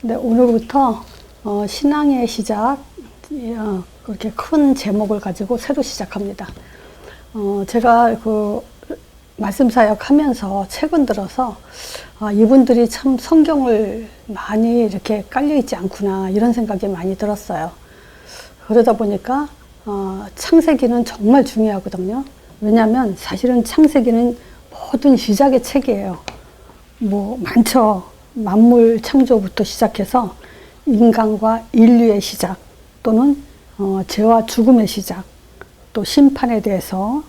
네, 오늘부터 신앙의 시작, 그렇게 큰 제목을 가지고 새로 시작합니다. 제가 그 말씀 사역 하면서 최근 들어서 이분들이 참 성경을 많이 이렇게 깔려 있지 않구나 이런 생각이 많이 들었어요. 그러다 보니까 창세기는 정말 중요하거든요. 왜냐하면 사실은 창세기는 모든 시작의 책이에요. 뭐 많죠. 만물 창조부터 시작해서 인간과 인류의 시작, 또는 죄와 죽음의 시작, 또 심판에 대해서,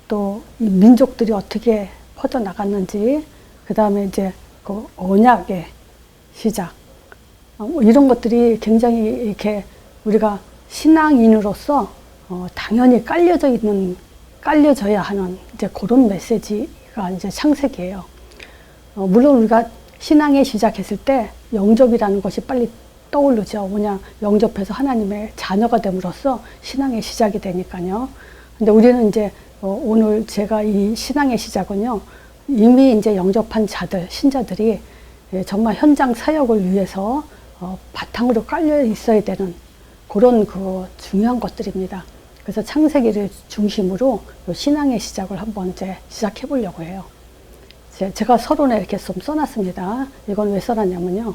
또 이 민족들이 어떻게 퍼져나갔는지, 그 다음에 이제 그 언약의 시작, 이런 것들이 굉장히 이렇게 우리가 신앙인으로서 당연히 깔려져야 하는 이제 그런 메시지가 이제 창세기예요. 물론 우리가 신앙에 시작했을 때 영접이라는 것이 빨리 떠오르죠. 뭐냐, 영접해서 하나님의 자녀가 됨으로써 신앙의 시작이 되니까요. 근데 우리는 이제 오늘 제가 이 신앙의 시작은요, 이미 이제 영접한 자들, 신자들이 정말 현장 사역을 위해서 바탕으로 깔려 있어야 되는 그런 그 중요한 것들입니다. 그래서 창세기를 중심으로 신앙의 시작을 한번 이제 시작해 보려고 해요. 제가 서론에 이렇게 좀 써놨습니다. 이건 왜 써놨냐면요.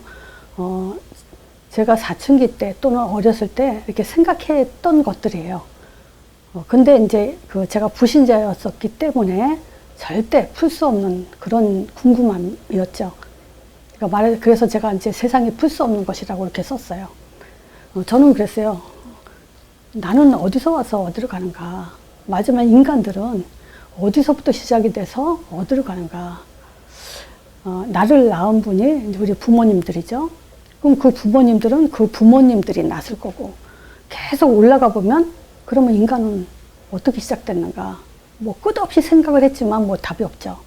제가 사춘기 때 또는 어렸을 때 이렇게 생각했던 것들이에요. 근데 이제 제가 불신자였었기 때문에 절대 풀 수 없는 그런 궁금함이었죠. 그래서 제가 이제 세상에 풀 수 없는 것이라고 이렇게 썼어요. 저는 그랬어요. 나는 어디서 와서 어디로 가는가? 마지막 인간들은 어디서부터 시작이 돼서 어디로 가는가? 나를 낳은 분이 우리 부모님들이죠. 그럼 그 부모님들은 그 부모님들이 낳았을 거고, 계속 올라가 보면 그러면 인간은 어떻게 시작됐는가? 뭐 끝없이 생각을 했지만 뭐 답이 없죠.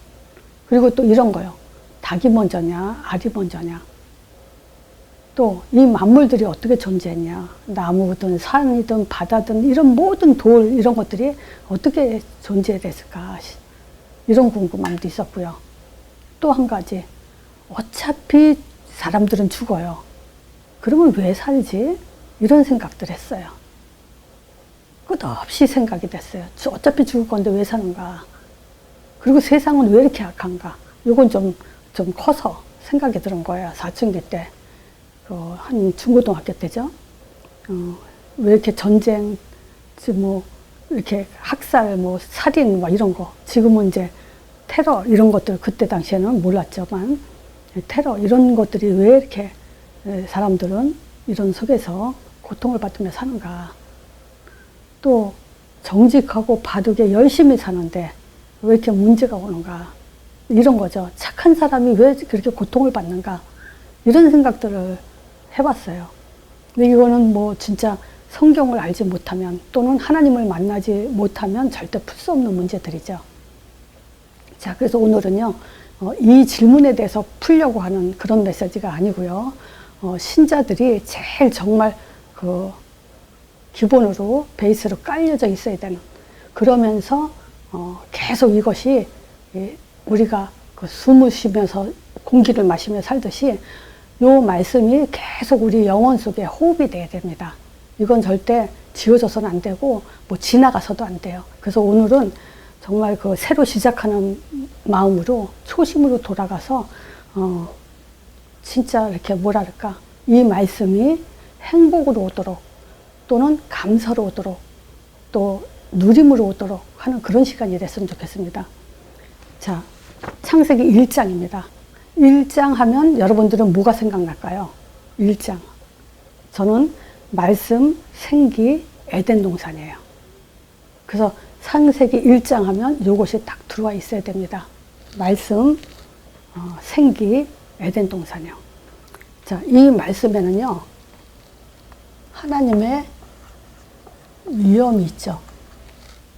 그리고 또 이런 거요. 닭이 먼저냐, 알이 먼저냐. 또 이 만물들이 어떻게 존재했냐. 나무든 산이든 바다든 이런 모든 돌 이런 것들이 어떻게 존재됐을까. 이런 궁금함도 있었고요. 또 한 가지, 어차피 사람들은 죽어요. 그러면 왜 살지? 이런 생각들 했어요. 끝없이 생각이 됐어요. 어차피 죽을 건데 왜 사는가? 그리고 세상은 왜 이렇게 악한가? 이건 좀 커서 생각이 드는 거예요. 사춘기 때. 한 중고등학교 때죠. 왜 이렇게 전쟁, 뭐, 이렇게 학살, 뭐, 살인, 뭐 이런 거. 지금은 이제 테러, 이런 것들, 그때 당시에는 몰랐지만, 테러, 이런 것들이 왜 이렇게 사람들은 이런 속에서 고통을 받으며 사는가. 또, 정직하고 바르게 열심히 사는데 왜 이렇게 문제가 오는가. 이런 거죠. 착한 사람이 왜 그렇게 고통을 받는가. 이런 생각들을 해봤어요. 근데 이거는 뭐 진짜 성경을 알지 못하면 또는 하나님을 만나지 못하면 절대 풀 수 없는 문제들이죠. 자, 그래서 오늘은요, 이 질문에 대해서 풀려고 하는 그런 메시지가 아니고요. 신자들이 제일 정말 기본으로 베이스로 깔려져 있어야 되는, 그러면서 계속 이것이 우리가 숨을 쉬면서 공기를 마시며 살듯이 요 말씀이 계속 우리 영혼 속에 호흡이 돼야 됩니다. 이건 절대 지워져서는 안 되고 뭐 지나가서도 안 돼요. 그래서 오늘은 정말 새로 시작하는 마음으로 초심으로 돌아가서 진짜 이렇게 뭐랄까, 이 말씀이 행복으로 오도록 또는 감사로 오도록 또 누림으로 오도록 하는 그런 시간이 됐으면 좋겠습니다. 자, 창세기 1장입니다. 1장 하면 여러분들은 뭐가 생각날까요? 1장. 저는 말씀, 생기, 에덴 동산이에요. 그래서 창세기 1장 하면 이것이 딱 들어와 있어야 됩니다. 말씀, 생기, 에덴 동산이요. 자, 이 말씀에는요, 하나님의 위엄이 있죠.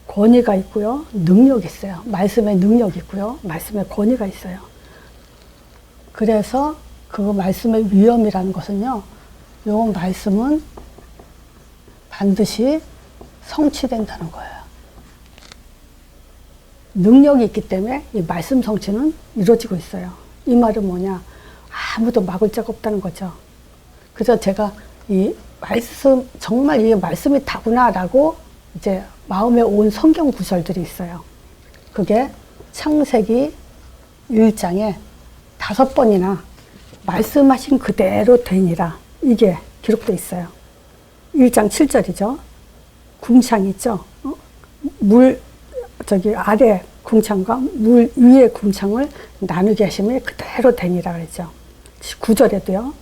권위가 있고요. 능력이 있어요. 말씀에 능력이 있고요. 말씀에 권위가 있어요. 그래서 그 말씀의 위엄이라는 것은요, 이 말씀은 반드시 성취된다는 거예요. 능력이 있기 때문에 이 말씀 성취는 이루어지고 있어요. 이 말은 뭐냐? 아무도 막을 자가 없다는 거죠. 그래서 제가 이 말씀, 정말 이 말씀이 다구나라고 이제 마음에 온 성경 구절들이 있어요. 그게 창세기 1장에 5번이나 말씀하신 그대로 되니라, 이게 기록되어 있어요. 1장 7절이죠. 궁창 있죠. 물 저기 아래 궁창과 물 위의 궁창을 나누게 하심에 그대로 되니라 그랬죠. 9절에도요.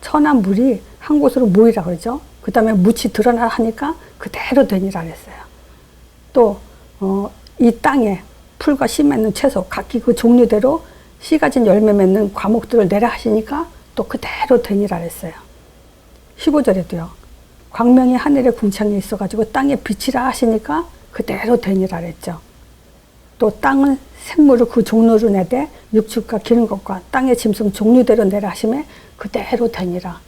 천한 물이 한 곳으로 모이라 그러죠. 그 다음에 묻이 드러나 하니까 그대로 되니라 그랬어요. 또 이 땅에 풀과 씨 맺는 채소 각기 그 종류대로 씨 가진 열매 맺는 과목들을 내라 하시니까 또 그대로 되니라 그랬어요. 15절에도요. 광명이 하늘에 궁창이 있어가지고 땅에 빛이라 하시니까 그대로 되니라 그랬죠. 또 땅은 생물을 그 종류로 내되 육축과 기는 것과 땅의 짐승 종류대로 내라 하심에 그대로 되니라.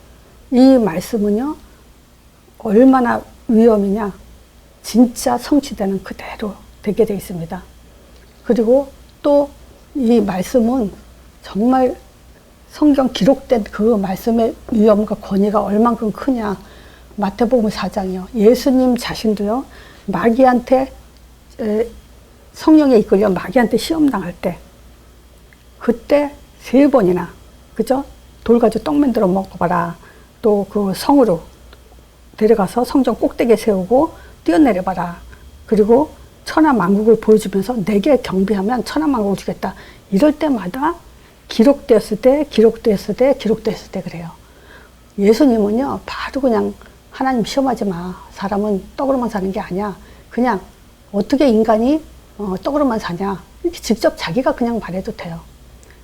이 말씀은요, 얼마나 위엄이냐, 진짜 성취되는 그대로 되게 되어 있습니다. 그리고 또 이 말씀은 정말 성경 기록된 그 말씀의 위엄과 권위가 얼만큼 크냐. 마태복음 4장이요. 예수님 자신도요, 마귀한테 성령에 이끌려 마귀한테 시험 당할 때, 그때 3번이나, 그죠? 돌 가지고 떡 만들어 먹어봐라. 또 그 성으로 데려가서 성전 꼭대기에 세우고 뛰어내려봐라. 그리고 천하만국을 보여주면서 내게 경배하면 천하만국을 주겠다. 이럴 때마다 기록되었을 때 그래요. 예수님은요, 바로 그냥 하나님 시험하지 마. 사람은 떡으로만 사는 게 아니야. 그냥 어떻게 인간이 떡으로만 사냐. 이렇게 직접 자기가 그냥 말해도 돼요.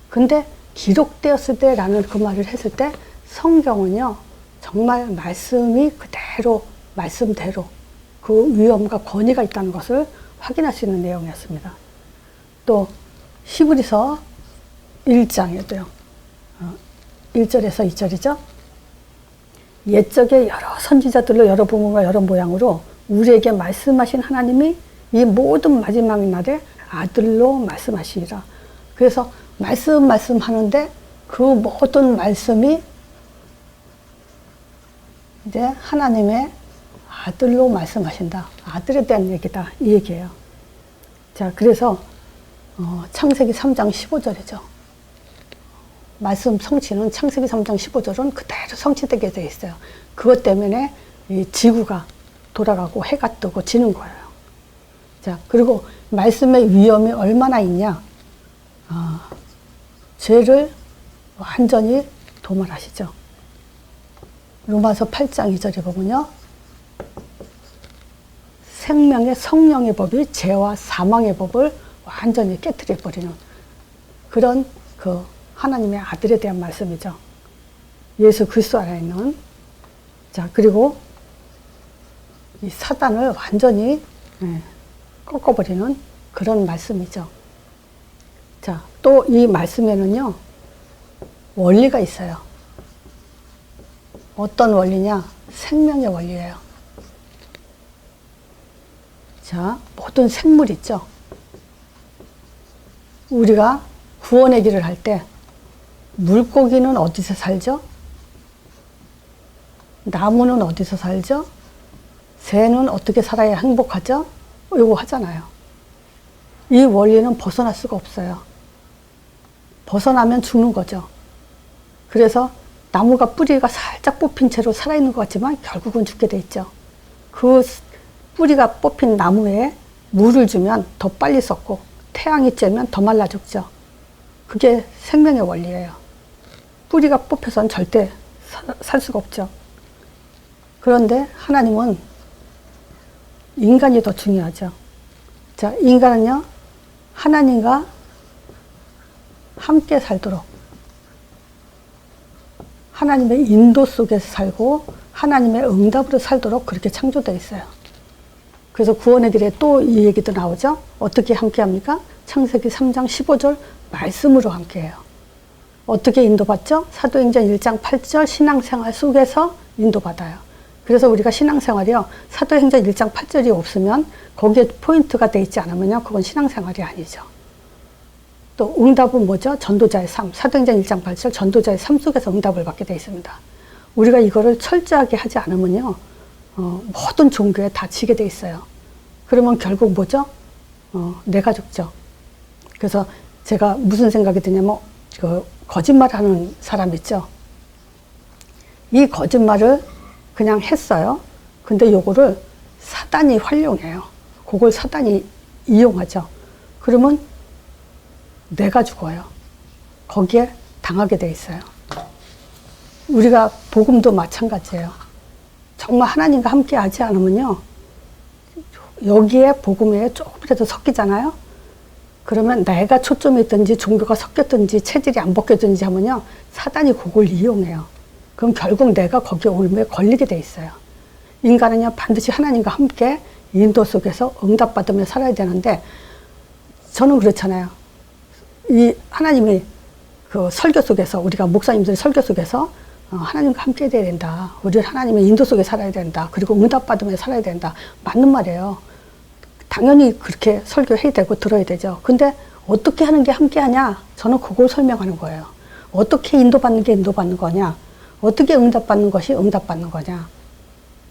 근데 기록되었을 때라는 그 말을 했을 때 성경은요, 정말 말씀이 그대로, 말씀대로 그 위엄과 권위가 있다는 것을 확인할 수 있는 내용이었습니다. 또 히브리서 1장에도요. 1절에서 2절이죠. 옛적에 여러 선지자들로 여러 부모가 여러 모양으로 우리에게 말씀하신 하나님이 이 모든 마지막 날에 아들로 말씀하시리라. 그래서 말씀하는데 그 모든 말씀이 이제 하나님의 아들로 말씀하신다. 아들에 대한 얘기다. 이 얘기예요. 자, 그래서 창세기 3장 15절이죠. 말씀 성취는 창세기 3장 15절은 그대로 성취되게 되어 있어요. 그것 때문에 이 지구가 돌아가고 해가 뜨고 지는 거예요. 자, 그리고 말씀의 위엄이 얼마나 있냐. 죄를 완전히 도말하시죠. 로마서 8장 2절에 보면요. 생명의 성령의 법이 죄와 사망의 법을 완전히 깨뜨려 버리는 그런 그 하나님의 아들에 대한 말씀이죠. 예수 그리스도 안에 있는. 자, 그리고 이 사단을 완전히 꺾어버리는 그런 말씀이죠. 자, 또 이 말씀에는요, 원리가 있어요. 어떤 원리냐? 생명의 원리예요. 자, 모든 생물 있죠. 우리가 구원의 길을 할 때 물고기는 어디서 살죠? 나무는 어디서 살죠? 새는 어떻게 살아야 행복하죠? 이거 하잖아요. 이 원리는 벗어날 수가 없어요. 벗어나면 죽는 거죠. 그래서 나무가 뿌리가 살짝 뽑힌 채로 살아있는 것 같지만 결국은 죽게 돼 있죠. 그 뿌리가 뽑힌 나무에 물을 주면 더 빨리 썩고 태양이 쬐면 더 말라 죽죠. 그게 생명의 원리예요. 뿌리가 뽑혀서는 절대 살 수가 없죠. 그런데 하나님은 인간이 더 중요하죠. 자, 인간은요, 하나님과 함께 살도록 하나님의 인도 속에서 살고 하나님의 응답으로 살도록 그렇게 창조되어 있어요. 그래서 구원의 길에 또 이 얘기도 나오죠. 어떻게 함께 합니까? 창세기 3장 15절 말씀으로 함께 해요. 어떻게 인도받죠? 사도행전 1장 8절 신앙생활 속에서 인도받아요. 그래서 우리가 신앙생활이요, 사도행전 1장 8절이 없으면 거기에 포인트가 돼 있지 않으면요, 그건 신앙생활이 아니죠. 또 응답은 뭐죠? 전도자의 삶. 사도행전 1장 8절 전도자의 삶 속에서 응답을 받게 돼 있습니다. 우리가 이거를 철저하게 하지 않으면요, 모든 종교에 다 지게 돼 있어요. 그러면 결국 뭐죠? 내가 죽죠. 그래서 제가 무슨 생각이 드냐면, 거짓말하는 사람 있죠. 이 거짓말을 그냥 했어요. 근데 요거를 사단이 활용해요. 그걸 사단이 이용하죠. 그러면 내가 죽어요. 거기에 당하게 돼 있어요. 우리가 복음도 마찬가지예요. 정말 하나님과 함께 하지 않으면요, 여기에 복음에 조금이라도 섞이잖아요. 그러면 내가 초점이 있든지 종교가 섞였든지 체질이 안 벗겨든지 하면요, 사단이 그걸 이용해요. 그럼 결국 내가 거기에 올무에 걸리게 돼 있어요. 인간은요, 반드시 하나님과 함께 인도 속에서 응답받으며 살아야 되는데, 저는 그렇잖아요. 이 하나님이 그 설교 속에서, 우리가 목사님들의 설교 속에서 하나님과 함께 해야 된다. 우리는 하나님의 인도 속에 살아야 된다. 그리고 응답받으며 살아야 된다. 맞는 말이에요. 당연히 그렇게 설교해야 되고 들어야 되죠. 근데 어떻게 하는 게 함께 하냐? 저는 그걸 설명하는 거예요. 어떻게 인도받는 게 인도받는 거냐? 어떻게 응답받는 것이 응답받는 거냐?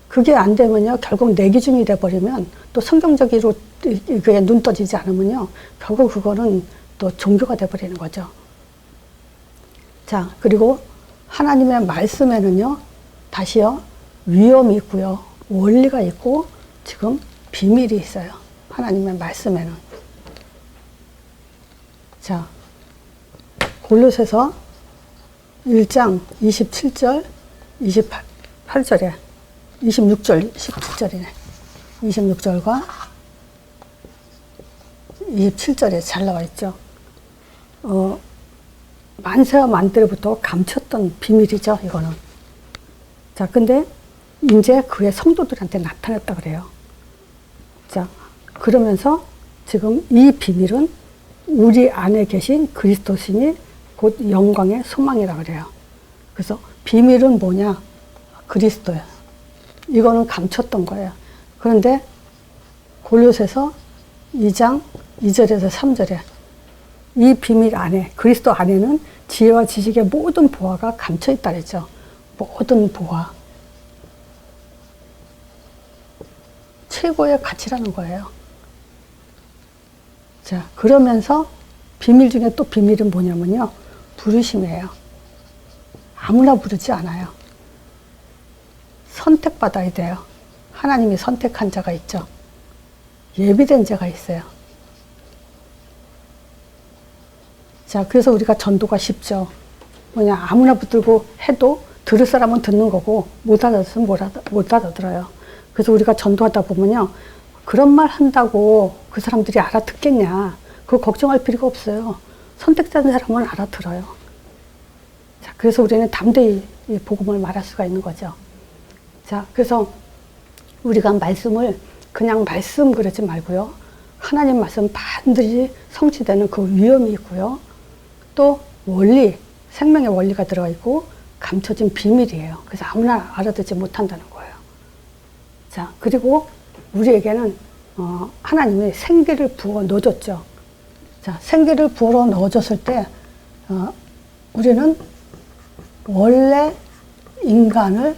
그게 안 되면요, 결국 내 기준이 돼버리면, 또 성경적으로 그게 눈 떠지지 않으면요, 결국 그거는 또 종교가 돼버리는 거죠. 자, 그리고 하나님의 말씀에는요, 다시요, 위험이 있고요, 원리가 있고, 지금 비밀이 있어요. 하나님의 말씀에는. 자, 골로새서 1장 27절, 28절에 26절, 17절이네. 26절과 27절에 잘 나와 있죠. 만세와 만대로부터 감췄던 비밀이죠, 이거는. 자, 근데 이제 그의 성도들한테 나타났다 그래요. 자, 그러면서 지금 이 비밀은 우리 안에 계신 그리스도신이 곧 영광의 소망이라 그래요. 그래서 비밀은 뭐냐? 그리스도예요. 이거는 감췄던 거예요. 그런데 골로새서 2장 2절에서 3절에 이 비밀 안에, 그리스도 안에는 지혜와 지식의 모든 보화가 감춰 있다 그랬죠. 모든 보화. 최고의 가치라는 거예요. 자, 그러면서 비밀 중에 또 비밀은 뭐냐면요, 부르심이에요. 아무나 부르지 않아요. 선택받아야 돼요. 하나님이 선택한 자가 있죠. 예비된 자가 있어요. 자, 그래서 우리가 전도가 쉽죠. 뭐냐, 아무나 붙들고 해도 들을 사람은 듣는 거고, 못 알아들으면 못 알아들어요. 그래서 우리가 전도하다 보면요, 그런 말 한다고 그 사람들이 알아듣겠냐, 그거 걱정할 필요가 없어요. 선택된 사람은 알아들어요. 자, 그래서 우리는 담대히 이 복음을 말할 수가 있는 거죠. 자, 그래서 우리가 말씀을 그냥 말씀 그러지 말고요, 하나님 말씀 반드시 성취되는 그 위험이 있고요, 또 원리, 생명의 원리가 들어가 있고 감춰진 비밀이에요. 그래서 아무나 알아듣지 못한다는 거예요. 자, 그리고 우리에게는 하나님이 생기를 부어 넣어줬죠. 자, 생기를 부어 넣어줬을 때 우리는 원래 인간을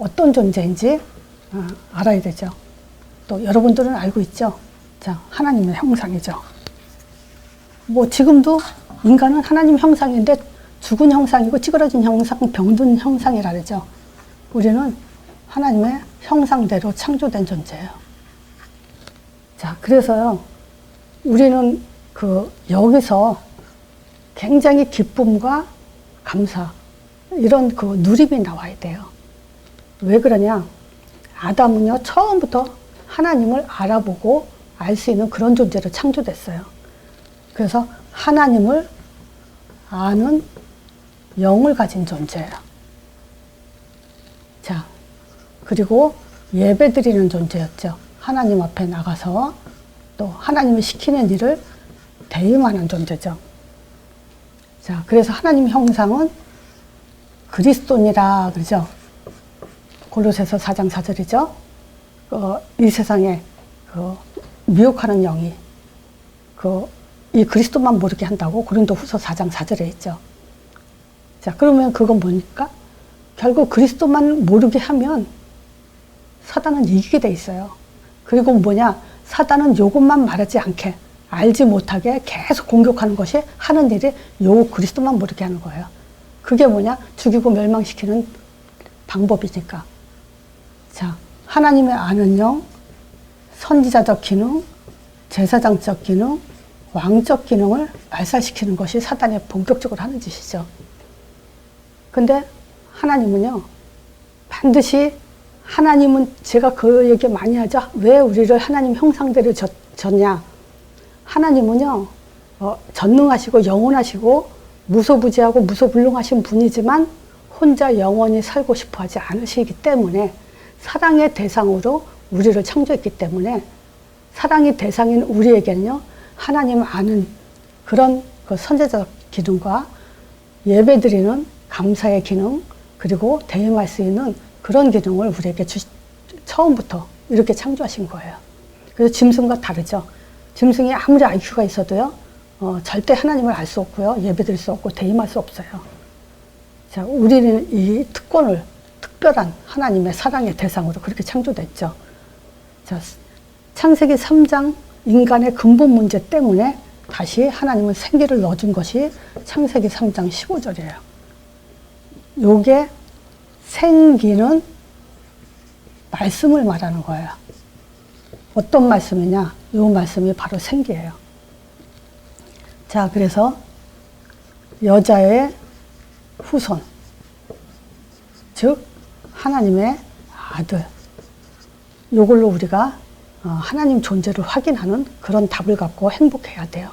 어떤 존재인지 알아야 되죠. 또 여러분들은 알고 있죠. 자, 하나님의 형상이죠. 뭐 지금도 인간은 하나님 형상인데 죽은 형상이고 찌그러진 형상, 병든 형상이라 그러죠. 우리는 하나님의 형상대로 창조된 존재예요. 자, 그래서요, 우리는 여기서 굉장히 기쁨과 감사, 이런 누림이 나와야 돼요. 왜 그러냐? 아담은요, 처음부터 하나님을 알아보고 알 수 있는 그런 존재로 창조됐어요. 그래서 하나님을 아는 영을 가진 존재예요. 자, 그리고 예배 드리는 존재였죠. 하나님 앞에 나가서 또 하나님이 시키는 일을 대임하는 존재죠. 자, 그래서 하나님 형상은 그리스도니라 그러죠. 골로새서 4장 4절이죠. 이 세상에 미혹하는 영이 이 그리스도만 모르게 한다고 고린도후서 4장 4절에 있죠. 자, 그러면 그건 뭡니까? 결국 그리스도만 모르게 하면 사단은 이기게 돼 있어요. 그리고 뭐냐? 사단은 요것만 말하지 않게, 알지 못하게 계속 공격하는 것이 하는 일이 요 그리스도만 모르게 하는 거예요. 그게 뭐냐? 죽이고 멸망시키는 방법이니까. 자, 하나님의 아는 영, 선지자적 기능, 제사장적 기능, 왕적 기능을 말살시키는 것이 사단이 본격적으로 하는 짓이죠. 근데 하나님은요, 반드시 하나님은, 제가 그 얘기 많이 하죠. 왜 우리를 하나님 형상대로 졌냐? 하나님은요, 전능하시고 영원하시고 무소부지하고 무소불능하신 분이지만 혼자 영원히 살고 싶어 하지 않으시기 때문에, 사랑의 대상으로 우리를 창조했기 때문에, 사랑의 대상인 우리에게는요, 하나님 아는 그런 그 선제적 기능과 예배드리는 감사의 기능, 그리고 대임할 수 있는 그런 기능을 우리에게 처음부터 이렇게 창조하신 거예요. 그래서 짐승과 다르죠. 짐승이 아무리 IQ가 있어도요, 절대 하나님을 알 수 없고요, 예배드릴 수 없고 대임할 수 없어요. 자, 우리는 이 특권을 특별한 하나님의 사랑의 대상으로 그렇게 창조됐죠. 자, 창세기 3장 인간의 근본 문제 때문에 다시 하나님은 생기를 넣어준 것이 창세기 3장 15절이에요. 요게 생기는 말씀을 말하는 거예요. 어떤 말씀이냐? 요 말씀이 바로 생기예요. 자, 그래서 여자의 후손, 즉 하나님의 아들, 요걸로 우리가 하나님 존재를 확인하는 그런 답을 갖고 행복해야 돼요.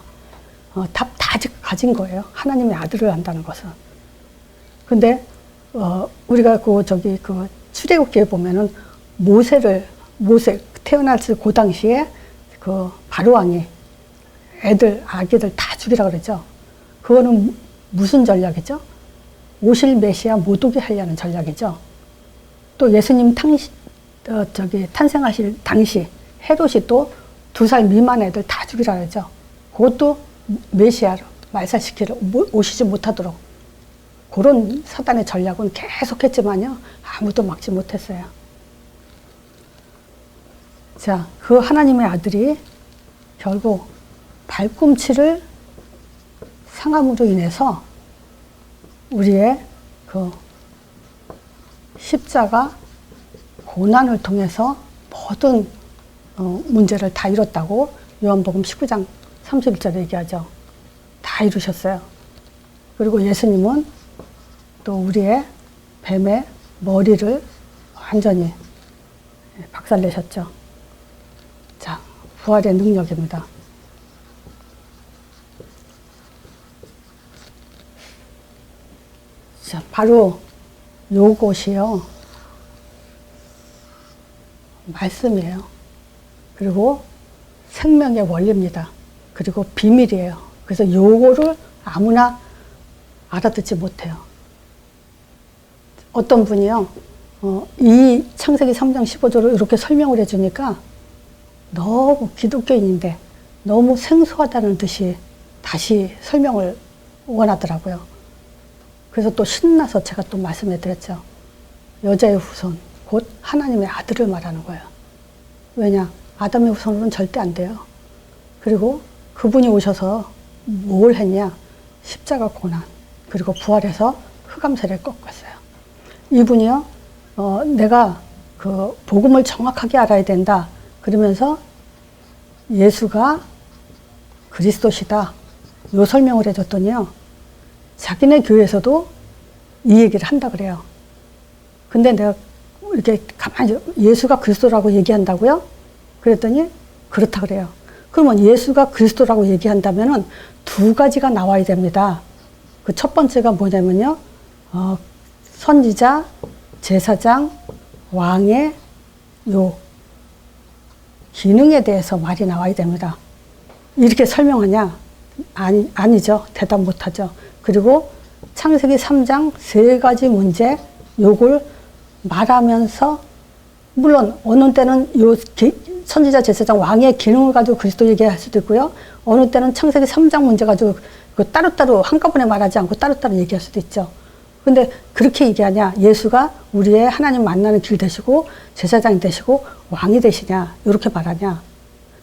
답 다 가진 거예요. 하나님의 아들을 안다는 것은. 근데 우리가 그 출애굽기에 보면은 모세 태어났을 그 당시에 그 바로 왕이 아기들 다 죽이라 그러죠. 그거는 무슨 전략이죠? 오실 메시아 못 오게 하려는 전략이죠. 또 예수님 탄생하실 당시 헤롯이 또 2살 미만 애들 다 죽이라 그러죠. 그것도 메시아로 말살시키려 오시지 못하도록, 그런 사단의 전략은 계속했지만요, 아무도 막지 못했어요. 자, 그 하나님의 아들이 결국 발꿈치를 상함으로 인해서 우리의 그 십자가 고난을 통해서 모든 문제를 다 이뤘다고 요한복음 19장 31절에 얘기하죠. 다 이루셨어요. 그리고 예수님은 또 우리의 뱀의 머리를 완전히 박살내셨죠. 자, 부활의 능력입니다. 자, 바로 요것이요, 말씀이에요. 그리고 생명의 원리입니다. 그리고 비밀이에요. 그래서 요거를 아무나 알아듣지 못해요. 어떤 분이요, 이 창세기 3장 15절을 이렇게 설명을 해주니까 너무 기독교인인데 너무 생소하다는 듯이 다시 설명을 원하더라고요. 그래서 또 신나서 제가 또 말씀해 드렸죠. 여자의 후손, 곧 하나님의 아들을 말하는 거예요. 왜냐? 아담의 후손으로는 절대 안 돼요. 그리고 그분이 오셔서 뭘 했냐? 십자가 고난, 그리고 부활해서 흑암세를 꺾었어요. 이분이요, 내가 그 복음을 정확하게 알아야 된다 그러면서 예수가 그리스도시다, 요 설명을 해줬더니요, 자기네 교회에서도 이 얘기를 한다 그래요. 근데 내가 이렇게 가만히, 예수가 그리스도라고 얘기한다고요? 그랬더니 그렇다 그래요. 그러면 예수가 그리스도라고 얘기한다면은 2가지가 나와야 됩니다. 그 첫 번째가 뭐냐면요, 선지자, 제사장, 왕의 요 기능에 대해서 말이 나와야 됩니다. 이렇게 설명하냐? 아니죠. 대답 못하죠. 그리고 창세기 3장 3가지 문제, 요걸 말하면서, 물론 어느 때는 요 선지자, 제사장, 왕의 기능을 가지고 그리스도 얘기할 수도 있고요, 어느 때는 창세기 3장 문제 가지고 그 따로따로 한꺼번에 말하지 않고 따로따로 얘기할 수도 있죠. 근데 그렇게 얘기하냐? 예수가 우리의 하나님 만나는 길 되시고 제사장이 되시고 왕이 되시냐? 이렇게 말하냐?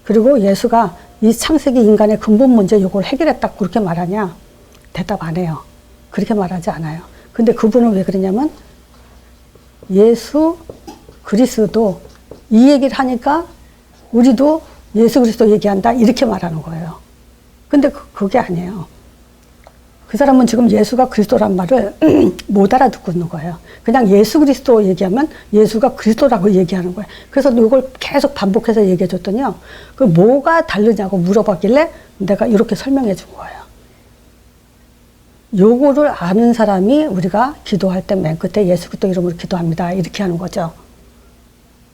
그리고 예수가 이 창세기 인간의 근본 문제 이걸 해결했다고 그렇게 말하냐? 대답 안 해요. 그렇게 말하지 않아요. 근데 그분은 왜 그러냐면 예수 그리스도 이 얘기를 하니까 우리도 예수 그리스도 얘기한다 이렇게 말하는 거예요. 근데 그게 아니에요. 그 사람은 지금 예수가 그리스도란 말을 못 알아듣고 있는 거예요. 그냥 예수 그리스도 얘기하면 예수가 그리스도라고 얘기하는 거예요. 그래서 이걸 계속 반복해서 얘기해 줬더니요. 그 뭐가 다르냐고 물어봤길래 내가 이렇게 설명해 준 거예요. 요거를 아는 사람이 우리가 기도할 때 맨 끝에 예수 그리스도 이름으로 기도합니다. 이렇게 하는 거죠.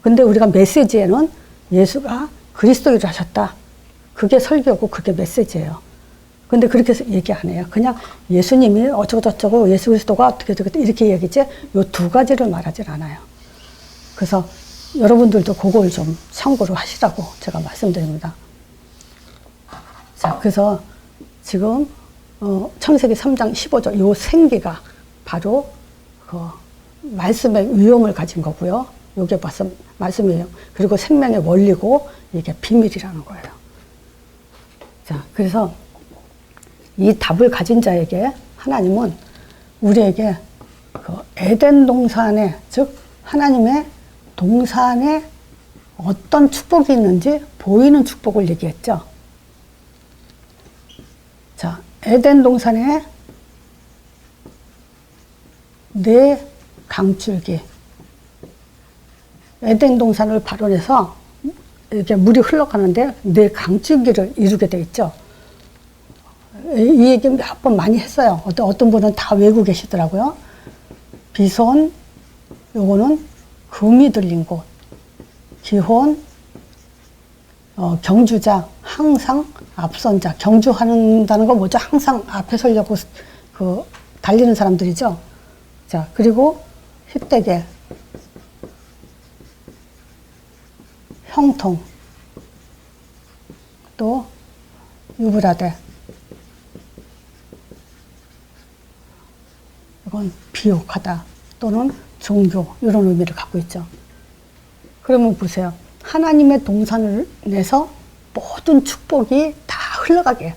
근데 우리가 메시지에는 예수가 그리스도 일을 하셨다. 그게 설교고 그게 메시지예요. 근데 그렇게 얘기 안 해요. 그냥 예수님이 어쩌고저쩌고 예수 그리스도가 어떻게 이렇게 얘기지 요 두 가지를 말하질 않아요. 그래서 여러분들도 그걸 좀 참고로 하시라고 제가 말씀드립니다. 자, 그래서 지금 창세기 3장 15절 요 생기가 바로 그 말씀의 위엄을 가진 거고요. 요게 말씀이에요. 그리고 생명의 원리고 이게 비밀이라는 거예요. 자, 그래서 이 답을 가진 자에게 하나님은 우리에게 그 에덴 동산에, 즉 하나님의 동산에 어떤 축복이 있는지 보이는 축복을 얘기했죠. 자, 에덴 동산에 네 강줄기, 에덴 동산을 발원해서 이렇게 물이 흘러가는데 네 강줄기를 이루게 돼 있죠. 이 얘기 몇 번 많이 했어요. 어떤 분은 다 외우고 계시더라고요. 비손, 요거는 금이 들린 곳. 기혼, 경주자, 항상 앞선 자. 경주한다는 건 뭐죠? 항상 앞에 서려고 달리는 사람들이죠. 자, 그리고 휘대계, 형통, 또 유브라데. 이건 비옥하다 또는 종교 이런 의미를 갖고 있죠. 그러면 보세요. 하나님의 동산을 내서 모든 축복이 다 흘러가게.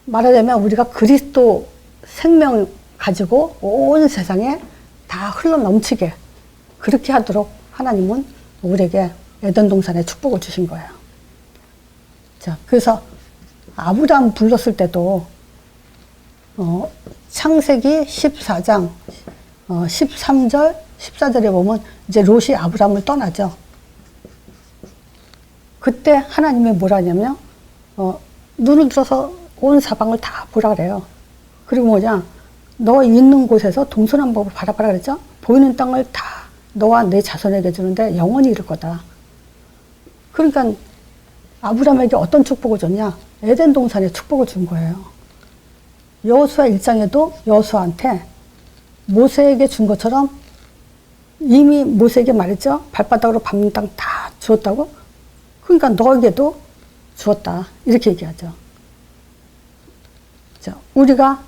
말하자면 우리가 그리스도 생명 가지고 온 세상에 다 흘러 넘치게 그렇게 하도록 하나님은 우리에게 에덴 동산에 축복을 주신 거예요. 자, 그래서 아브라함 불렀을 때도 창세기 14장 13절 14절에 보면 이제 롯이 아브라함을 떠나죠. 그때 하나님이 뭐라 하냐면 눈을 들어서 온 사방을 다 보라 그래요. 그리고 뭐냐, 너 있는 곳에서 동서남북을 바라봐라 그랬죠. 보이는 땅을 다 너와 내 자손에게 주는데 영원히 이룰 거다. 그러니까 아브라함에게 어떤 축복을 줬냐, 에덴 동산에 축복을 준 거예요. 여호수아 1장에도 여호수아한테 모세에게 준 것처럼 이미 모세에게 말했죠. 발바닥으로 밟는 땅 다 주었다고. 그러니까 너에게도 주었다. 이렇게 얘기하죠. 자, 우리가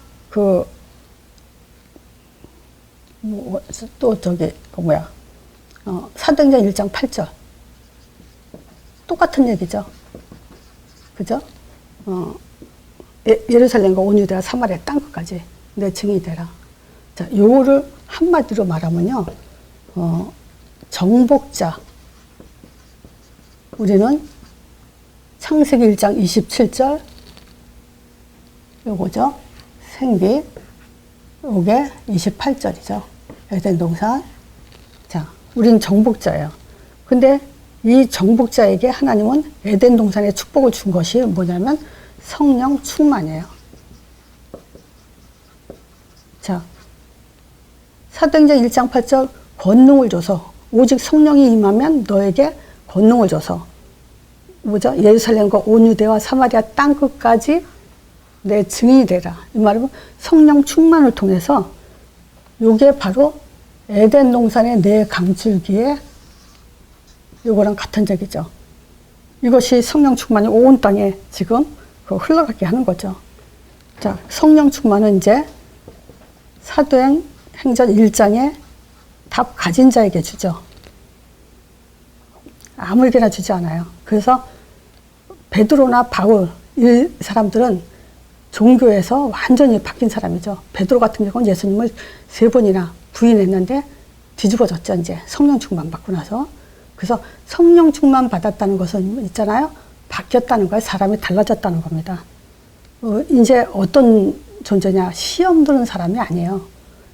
사도행전 1장 8절. 똑같은 얘기죠. 그죠? 예루살렘과 온 유대와 사마리아 땅끝까지 내 증인이 되라. 자, 요거를 한마디로 말하면요, 정복자. 우리는 창세기 1장 27절, 요거죠. 생기. 요게 28절이죠. 에덴 동산. 자, 우린 정복자예요. 근데 이 정복자에게 하나님은 에덴 동산에 축복을 준 것이 뭐냐면 성령 충만이에요. 자, 사도행전 1장 8절 권능을 줘서, 오직 성령이 임하면 너에게 권능을 줘서 뭐죠? 예루살렘과 온 유대와 사마리아 땅끝까지 내 증인이 되라. 이 말은 성령 충만을 통해서 요게 바로 에덴 동산의 내 강줄기에 요거랑 같은 적이죠. 이것이 성령 충만이 온 땅에 지금 흘러가게 하는 거죠. 자, 성령 충만은 이제 사도행전 1장에 답 가진 자에게 주죠. 아무에게나 주지 않아요. 그래서 베드로나 바울 이 사람들은 종교에서 완전히 바뀐 사람이죠. 베드로 같은 경우는 예수님을 3번이나 부인했는데 뒤집어졌죠. 이제 성령 충만 받고 나서. 그래서 성령 충만 받았다는 것은 있잖아요. 바뀌었다는 거예요. 사람이 달라졌다는 겁니다. 이제 어떤 존재냐. 시험 드는 사람이 아니에요.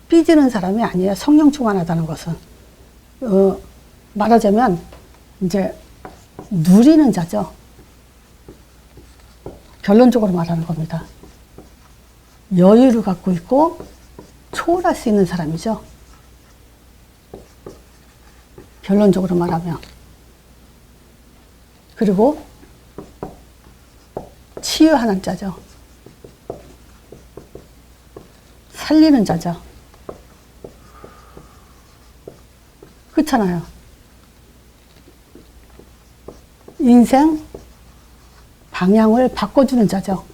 삐지는 사람이 아니에요. 성령 충만하다는 것은. 말하자면 이제 누리는 자죠. 결론적으로 말하는 겁니다. 여유를 갖고 있고 초월할 수 있는 사람이죠. 결론적으로 말하면. 그리고 치유하는 자죠. 살리는 자죠. 그렇잖아요. 인생 방향을 바꿔주는 자죠.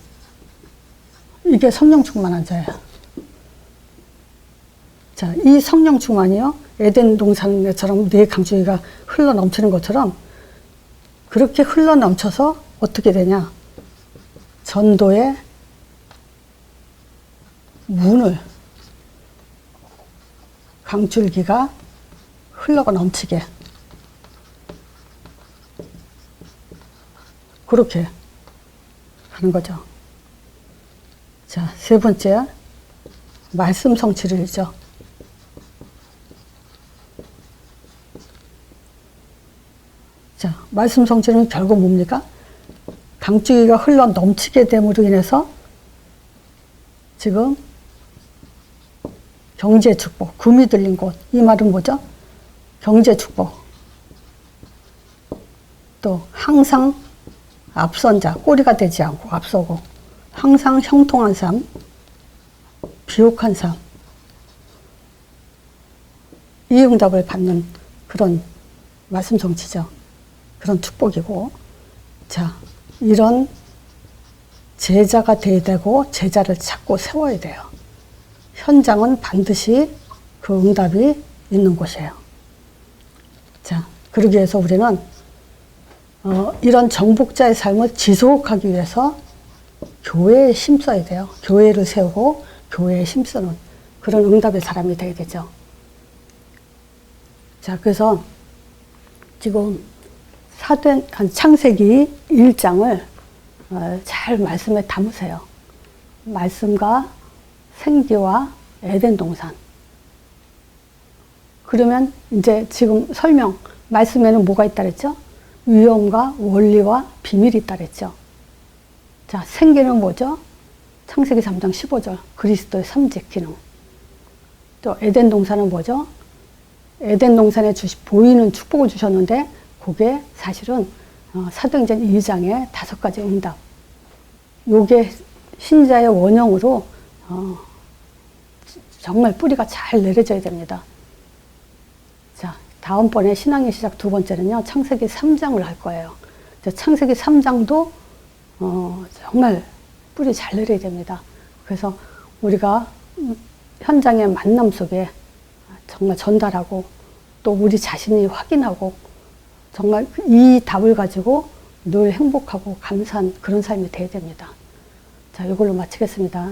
이게 성령 충만한 자예요. 자, 이 성령 충만이요. 에덴 동산처럼 네 강주기가 흘러 넘치는 것처럼 그렇게 흘러 넘쳐서 어떻게 되냐. 전도의 문을 강줄기가 흘러가 넘치게 그렇게 하는 거죠. 자, 3번째 말씀 성취를죠. 자, 말씀 성취는 결국 뭡니까? 강줄기가 흘러 넘치게 됨으로 인해서 지금 경제 축복, 금이 들린 곳. 이 말은 뭐죠? 경제 축복. 또 항상 앞선 자, 꼬리가 되지 않고 앞서고 항상 형통한 삶, 비옥한 삶. 이 응답을 받는 그런 말씀 성취죠. 그런 축복이고. 자, 이런 제자가 돼야 되고 제자를 찾고 세워야 돼요. 현장은 반드시 그 응답이 있는 곳이에요. 자, 그러기 위해서 우리는 이런 정복자의 삶을 지속하기 위해서 교회에 힘써야 돼요. 교회를 세우고 교회에 힘쓰는 그런 응답의 사람이 되게 되죠. 자, 그래서 지금 창세기 1장을 잘 말씀에 담으세요. 말씀과 생기와 에덴 동산. 그러면 이제 지금 설명, 말씀에는 뭐가 있다 그랬죠? 위엄과 원리와 비밀이 있다 그랬죠. 자, 생기는 뭐죠? 창세기 3장 15절, 그리스도의 삼직 기능. 또 에덴 동산은 뭐죠? 에덴 동산에 보이는 축복을 주셨는데 그게 사실은 사도행전 2장의 5가지 응답. 요게 신자의 원형으로 정말 뿌리가 잘 내려져야 됩니다. 자, 다음번에 신앙의 시작 2번째는요. 창세기 3장을 할 거예요. 창세기 3장도 정말 뿌리 잘 내려야 됩니다. 그래서 우리가 현장의 만남 속에 정말 전달하고 또 우리 자신이 확인하고 정말 이 답을 가지고 늘 행복하고 감사한 그런 삶이 돼야 됩니다. 자, 이걸로 마치겠습니다.